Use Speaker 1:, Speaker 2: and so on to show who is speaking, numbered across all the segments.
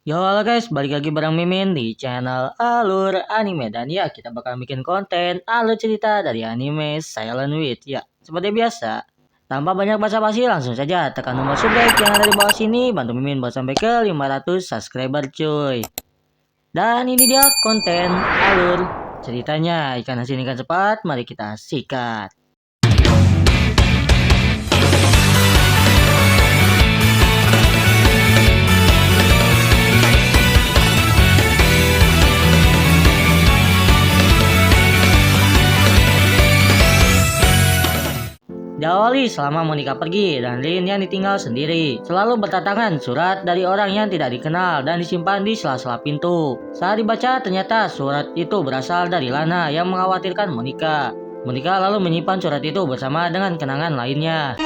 Speaker 1: Yo halo guys, balik lagi bareng Mimin di channel Alur Anime. Dan ya, kita bakal bikin konten alur cerita dari anime Silent Witch. Ya, seperti biasa, tanpa banyak basa-basi langsung saja tekan tombol subscribe yang ada di bawah sini. Bantu Mimin buat sampai ke 500 subscriber cuy. Dan ini dia konten alur ceritanya. Ikan asin ikan cepat, mari kita sikat. Diawali selama Monica pergi dan Lin yang ditinggal sendiri. Selalu berdatangan surat dari orang yang tidak dikenal dan disimpan di sela-sela pintu. Saat dibaca ternyata surat itu berasal dari Lana yang mengkhawatirkan Monica. Monica lalu menyimpan surat itu bersama dengan kenangan lainnya.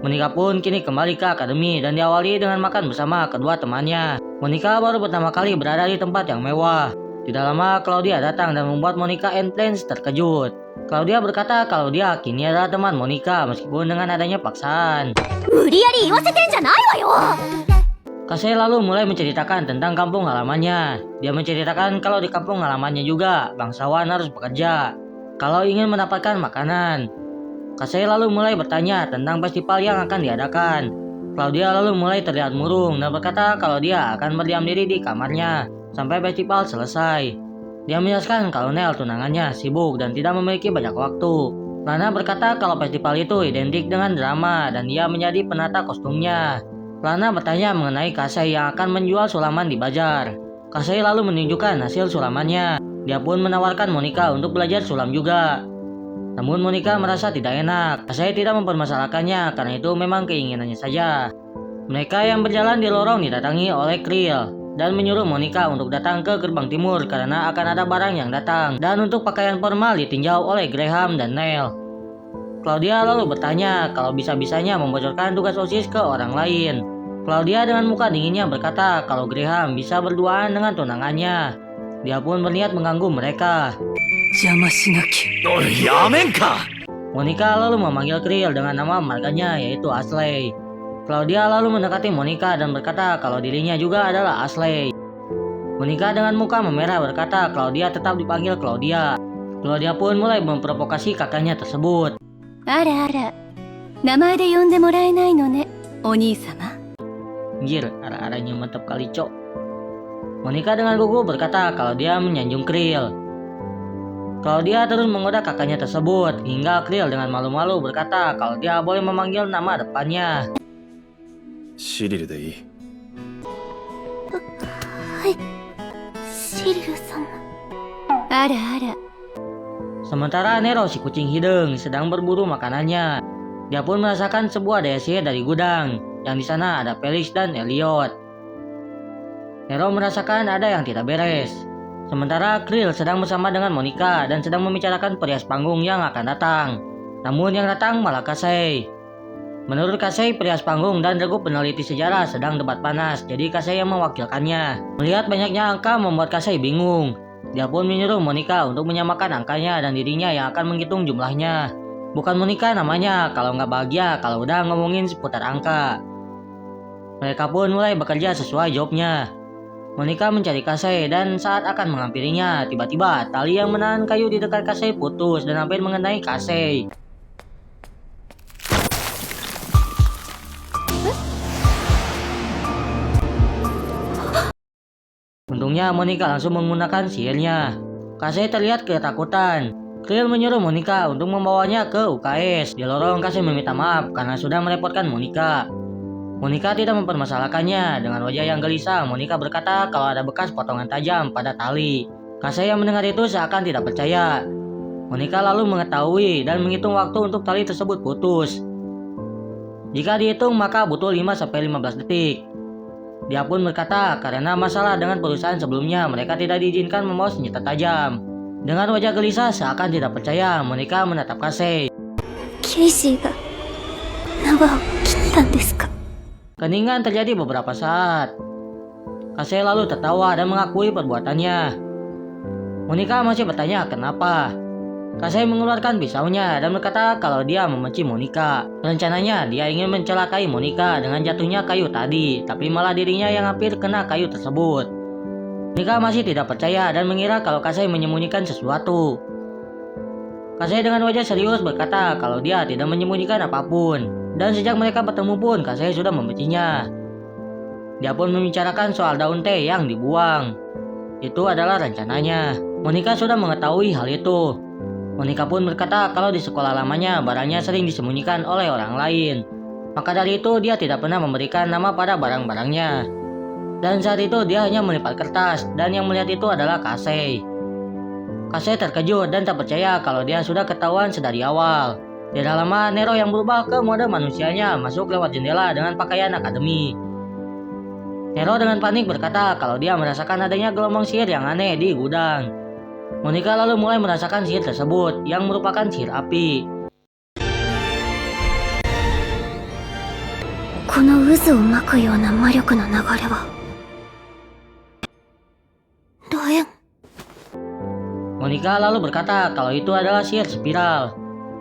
Speaker 1: Monica pun kini kembali ke akademi dan diawali dengan makan bersama kedua temannya. Monica baru pertama kali berada di tempat yang mewah. Tidak lama Claudia datang dan membuat Monica and Plants terkejut. Claudia berkata kalau dia kini adalah teman Monica meskipun dengan adanya paksaan. Kasei lalu mulai menceritakan tentang kampung halamannya. Dia menceritakan kalau di kampung halamannya juga bangsawan harus bekerja kalau ingin mendapatkan makanan. Kasei lalu mulai bertanya tentang festival yang akan diadakan. Claudia lalu mulai terlihat murung dan berkata kalau dia akan berdiam diri di kamarnya sampai festival selesai. Dia menjelaskan kalau Nel tunangannya sibuk dan tidak memiliki banyak waktu. Lana berkata kalau festival itu identik dengan drama dan dia menjadi penata kostumnya. Lana bertanya mengenai Kasei yang akan menjual sulaman di bazar. Kasei lalu menunjukkan hasil sulamannya. Dia pun menawarkan Monica untuk belajar sulam juga. Namun Monica merasa tidak enak. Kasei tidak mempermasalahkannya karena itu memang keinginannya saja. Mereka yang berjalan di lorong didatangi oleh Krill dan menyuruh Monica untuk datang ke gerbang timur karena akan ada barang yang datang dan untuk pakaian formal ditinjau oleh Graham dan Neil. Claudia lalu bertanya kalau bisa-bisanya membocorkan tugas OSIS ke orang lain. Claudia dengan muka dinginnya berkata kalau Graham bisa berduaan dengan tunangannya. Dia pun berniat mengganggu mereka. Monica lalu memanggil Krill dengan nama marganya yaitu Ashley. Claudia lalu mendekati Monica dan berkata kalau dirinya juga adalah Ashley. Monica dengan muka memerah berkata Claudia tetap dipanggil Claudia. Claudia pun mulai memprovokasi kakaknya tersebut. Anjir, arah-arahnya mantap kali cok. Monica dengan gugup berkata kalau dia menyanjung Krill. Claudia terus menggoda kakaknya tersebut hingga Krill dengan malu-malu berkata kalau dia boleh memanggil nama depannya.
Speaker 2: Shiriru de ii.
Speaker 1: Sementara Nero si kucing hidung sedang berburu makanannya. Dia pun merasakan sebuah daya sihir dari gudang yang di sana ada Felix dan Elliot. Nero merasakan ada yang tidak beres. Sementara Krill sedang bersama dengan Monica dan sedang membicarakan perias panggung yang akan datang. Namun yang datang malah Kasei. Menurut Kasei, perias panggung dan regu peneliti sejarah sedang debat panas, jadi Kasei yang mewakilkannya. Melihat banyaknya angka membuat Kasei bingung. Dia pun menyuruh Monica untuk menyamakan angkanya dan dirinya yang akan menghitung jumlahnya. Bukan Monica namanya, kalau nggak bahagia kalau udah ngomongin seputar angka. Mereka pun mulai bekerja sesuai jobnya. Monica mencari Kasei dan saat akan menghampirinya, tiba-tiba tali yang menahan kayu di dekat Kasei putus dan hampir mengenai Kasei. Untungnya Monica langsung menggunakan sihirnya. Kasei terlihat ketakutan. Krill menyuruh Monica untuk membawanya ke UKS. Di lorong Kasei meminta maaf karena sudah merepotkan Monica. Monica tidak mempermasalahkannya. Dengan wajah yang gelisah, Monica berkata kalau ada bekas potongan tajam pada tali. Kasei yang mendengar itu seakan tidak percaya. Monica lalu mengetahui dan menghitung waktu untuk tali tersebut putus. Jika dihitung maka butuh 5-15 detik. Dia pun berkata karena masalah dengan perusahaan sebelumnya mereka tidak diizinkan membawa senjata tajam. Dengan wajah gelisah seakan tidak percaya, Monica menatap Kasei. Keningan terjadi beberapa saat. Kasei lalu tertawa dan mengakui perbuatannya. Monica masih bertanya kenapa. Kasei mengeluarkan pisaunya dan berkata kalau dia membenci Monika. Rencananya dia ingin mencelakai Monika dengan jatuhnya kayu tadi, tapi malah dirinya yang hampir kena kayu tersebut. Monika masih tidak percaya dan mengira kalau Kasei menyembunyikan sesuatu. Kasei dengan wajah serius berkata kalau dia tidak menyembunyikan apapun. Dan sejak mereka bertemu pun Kasei sudah membencinya. Dia pun membicarakan soal daun teh yang dibuang. Itu adalah rencananya. Monika sudah mengetahui hal itu. Monika pun berkata kalau di sekolah lamanya barangnya sering disembunyikan oleh orang lain. Maka dari itu dia tidak pernah memberikan nama pada barang-barangnya. Dan saat itu dia hanya melipat kertas dan yang melihat itu adalah Kasei. Kasei terkejut dan tak percaya kalau dia sudah ketahuan sedari awal. Tidak lama Nero yang berubah ke mode manusianya masuk lewat jendela dengan pakaian akademi. Nero dengan panik berkata kalau dia merasakan adanya gelombang sihir yang aneh di gudang. Monika lalu mulai merasakan sihir tersebut yang merupakan sihir api.
Speaker 3: この渦を巻くような魔力の流れは楕円。
Speaker 1: Monika lalu berkata kalau itu adalah sihir spiral.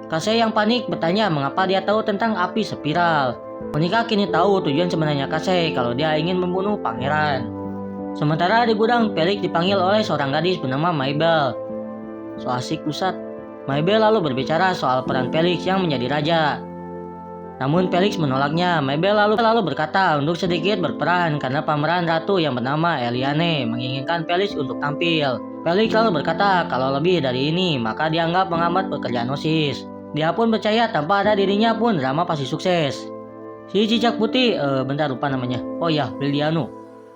Speaker 1: Kasei yang panik bertanya mengapa dia tahu tentang api spiral. Monika kini tahu tujuan sebenarnya Kasei kalau dia ingin membunuh pangeran. Sementara di gudang, Felix dipanggil oleh seorang gadis bernama Mabel. So asik pusat. Mabel lalu berbicara soal peran Felix yang menjadi raja. Namun Felix menolaknya. Mabel lalu berkata untuk sedikit berperan karena pemeran ratu yang bernama Eliane menginginkan Felix untuk tampil. Felix lalu berkata kalau lebih dari ini maka dianggap menghambat pekerjaan OSIS. Dia pun percaya tanpa ada dirinya pun drama pasti sukses. Si cicak putih, bentar lupa namanya. Oh ya, Liliano.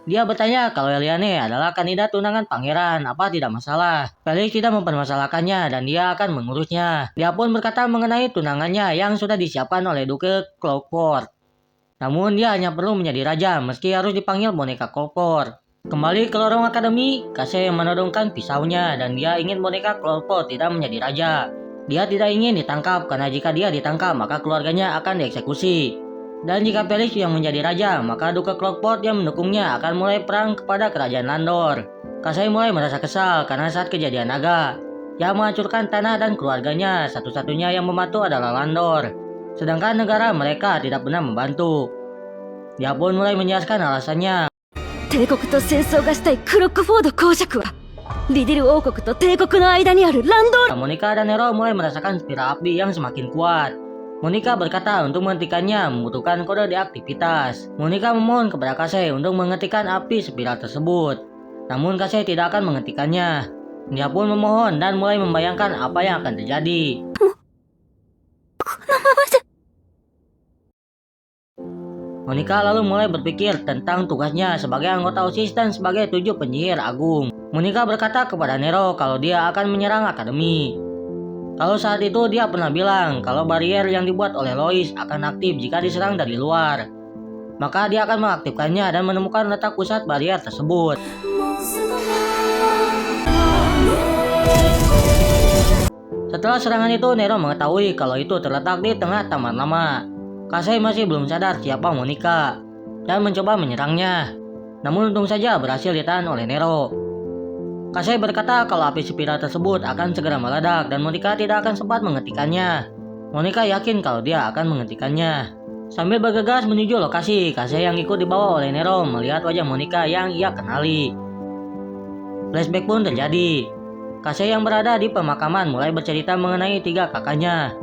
Speaker 1: Dia bertanya kalau Eliane adalah kandidat tunangan pangeran, apa tidak masalah. Felix tidak mempermasalahkannya dan dia akan mengurusnya. Dia pun berkata mengenai tunangannya yang sudah disiapkan oleh Duke Clockwork. Namun dia hanya perlu menjadi raja meski harus dipanggil boneka Clockwork. Kembali ke lorong akademi, Kasei menodongkan pisaunya dan dia ingin boneka Clockwork tidak menjadi raja. Dia tidak ingin ditangkap karena jika dia ditangkap maka keluarganya akan dieksekusi. Dan jika Felix yang menjadi raja, maka Duke Clockwork yang mendukungnya akan mulai perang kepada kerajaan Landor. Kasei mulai merasa kesal karena saat kejadian naga, yang menghancurkan tanah dan keluarganya, satu-satunya yang membantu adalah Landor. Sedangkan negara mereka tidak pernah membantu. Dia pun mulai menjelaskan alasannya.
Speaker 3: 帝国と戦争がしたいクロックフォード公爵はリディル王国と帝国の間にあるランドール。
Speaker 1: Monika dan Nero mulai merasakan spiral api yang semakin kuat. Monika berkata untuk menghentikannya membutuhkan kode deaktivitas. Monika memohon kepada Kasei untuk menghentikan api spiral tersebut. Namun Kasei tidak akan menghentikannya. Dia pun memohon dan mulai membayangkan apa yang akan terjadi. Monika lalu mulai berpikir tentang tugasnya sebagai anggota OSIS dan sebagai 7 penyihir agung. Monika berkata kepada Nero kalau dia akan menyerang akademi. Kalau saat itu dia pernah bilang kalau barier yang dibuat oleh Lois akan aktif jika diserang dari luar. Maka dia akan mengaktifkannya dan menemukan letak pusat barier tersebut. Setelah serangan itu, Nero mengetahui kalau itu terletak di tengah taman lama. Kasei masih belum sadar siapa Monika dan mencoba menyerangnya. Namun untung saja berhasil ditahan oleh Nero. Kasei berkata kalau api spiral tersebut akan segera meledak dan Monika tidak akan sempat menghentikannya. Monika yakin kalau dia akan menghentikannya. Sambil bergegas menuju lokasi, Kasei yang ikut dibawa oleh Nero melihat wajah Monika yang ia kenali. Flashback pun terjadi. Kasei yang berada di pemakaman mulai bercerita mengenai 3 kakaknya.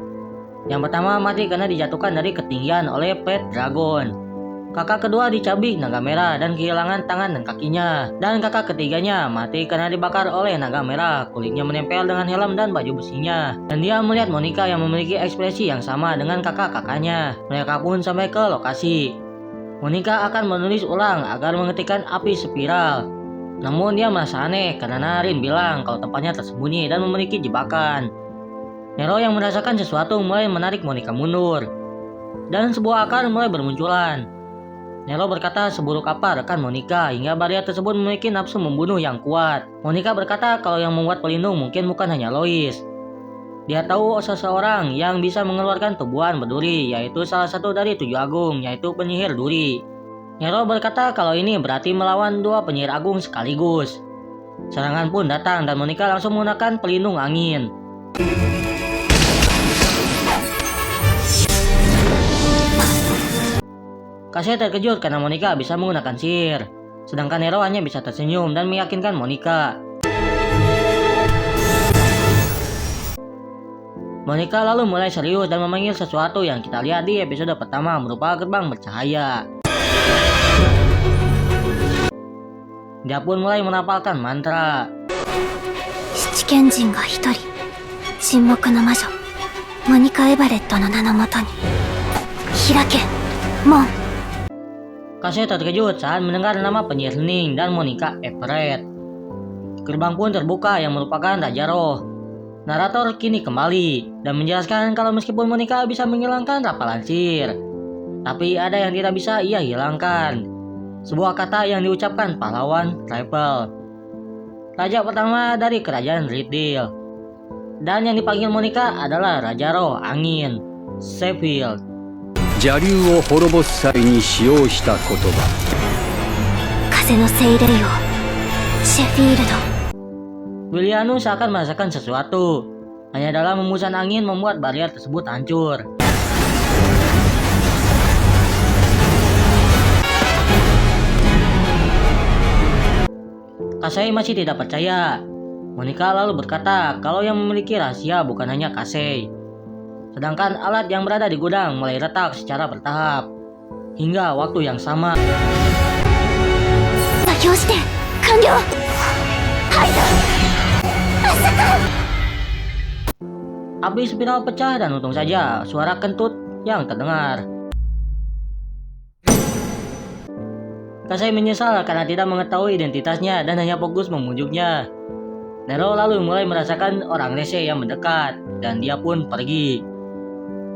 Speaker 1: Yang pertama mati karena dijatuhkan dari ketinggian oleh Pet Dragon. Kakak kedua dicabik naga merah dan kehilangan tangan dan kakinya. Dan kakak ketiganya mati karena dibakar oleh naga merah. Kulitnya menempel dengan helm dan baju besinya. Dan dia melihat Monika yang memiliki ekspresi yang sama dengan kakak-kakaknya. Mereka pun sampai ke lokasi. Monika akan menulis ulang agar menghentikan api spiral. Namun dia merasa aneh karena Narin bilang kalau tempatnya tersembunyi dan memiliki jebakan. Nero yang merasakan sesuatu mulai menarik Monika mundur. Dan sebuah akar mulai bermunculan. Nero berkata seburuk apa rekan Monika hingga barier tersebut memiliki nafsu membunuh yang kuat. Monika berkata kalau yang membuat pelindung mungkin bukan hanya Lois. Dia tahu seseorang yang bisa mengeluarkan tubuhan berduri, yaitu salah satu dari 7 agung, yaitu penyihir duri. Nero berkata kalau ini berarti melawan 2 penyihir agung sekaligus. Serangan pun datang dan Monika langsung menggunakan pelindung angin. Kasei terkejut karena Monica bisa menggunakan sihir, sedangkan Nero hanya bisa tersenyum dan meyakinkan Monica. Monica lalu mulai serius dan memanggil sesuatu yang kita lihat di episode pertama berupa gerbang bercahaya. Dia pun mulai menapalkan mantra.
Speaker 3: 七賢人が一人、沈黙の魔女、モニカ・エバレットの名のもとに。開け、門。
Speaker 1: Kasei terkejut saat mendengar nama penyihir hening dan Monica Everett. Gerbang pun terbuka yang merupakan Raja Roh. Narator kini kembali dan menjelaskan kalau meskipun Monica bisa menghilangkan rapalan sihir, tapi ada yang tidak bisa ia hilangkan. Sebuah kata yang diucapkan pahlawan Tribal, raja pertama dari kerajaan Riddle. Dan yang dipanggil Monica adalah Raja Roh Angin, Sheffield.
Speaker 4: 邪竜を滅ぼす際に使用した言葉。
Speaker 3: 風の精霊王、シェフィールド。
Speaker 1: Willianu seakan merasakan sesuatu. Hanya dalam hembusan angin membuat barrier tersebut hancur. Kasei masih tidak percaya. Monica lalu berkata kalau yang memiliki rahasia bukan hanya Kasei. Sedangkan alat yang berada di gudang mulai retak secara bertahap. Hingga waktu yang sama.
Speaker 3: 作業して完了。はい。
Speaker 1: Api spiral pecah dan untung saja suara kentut yang terdengar. Kasei menyesal karena tidak mengetahui identitasnya dan hanya fokus memujuknya. Nero lalu mulai merasakan orang rese yang mendekat dan dia pun pergi.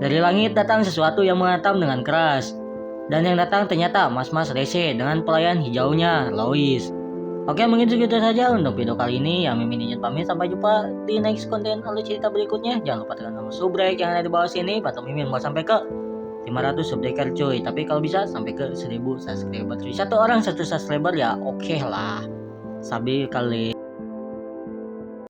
Speaker 1: Dari langit datang sesuatu yang menghantam dengan keras. Dan yang datang ternyata mas-mas rese dengan pelayan hijaunya, Lois. Oke, mungkin segitu saja untuk video kali ini. Yang Mimin izin pamit, sampai jumpa di next konten alur cerita berikutnya. Jangan lupa tekan tombol subrek yang ada di bawah sini. Bantu Mimin buat sampai ke 500 subscriber cuy. Tapi kalau bisa sampai ke 1000 subscriber cuy. Satu orang 1 subscriber ya oke lah. Sabi kali.